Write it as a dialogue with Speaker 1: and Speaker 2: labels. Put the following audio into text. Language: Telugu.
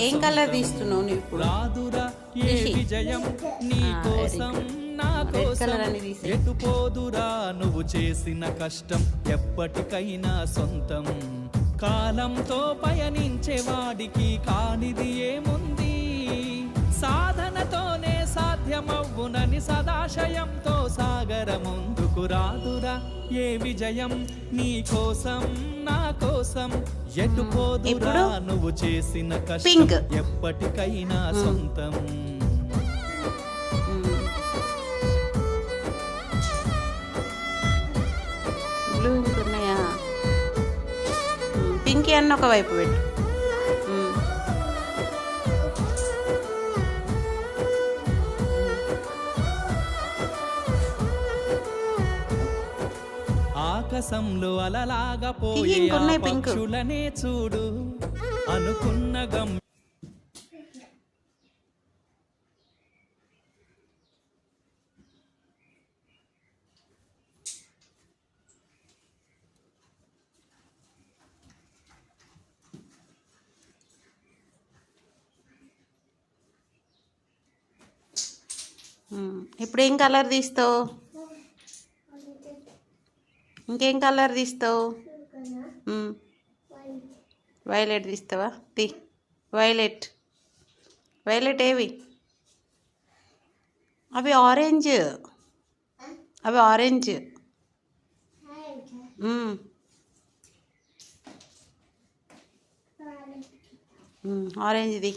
Speaker 1: ఏం కలర్ తీస్తున్నావు నువ్వు ఇప్పుడు?
Speaker 2: రాదురా ఏ విజయం నీ కోసం నా కోసం ఎటు పోదురా నువ్వు చేసిన కష్టం ఎప్పటికైనా సొంతం కాలంతో పయనించే వాడికి కానిది ఏముంది సాధనతోనే సాధ్యమవ్వునని సదాశయంతో సాగర ముందుకు రాదురా ఏ విజయం నీ కోసం నా కోసం ఎటు పోదురా నువ్వు చేసిన కష్టం ఎప్పటికైనా సొంతం
Speaker 1: బ్లూ ఇంకున్నాయా? పింకీ అన్న ఒక వైపు పెట్టు.
Speaker 2: ఆకాశంలో అలలాగా పోయే పక్షులనే చూడు అనుకున్న గమ్
Speaker 1: ఇప్పుడు ఏం కలర్ తీస్తావు? ఇంకేం కలర్ తీస్తావు? వైలెట్ తీస్తావా? తీ. వైలెట్. వైలెట్ ఏవి? అవి ఆరెంజ్. అవి ఆరెంజ్. ఆరెంజ్ది.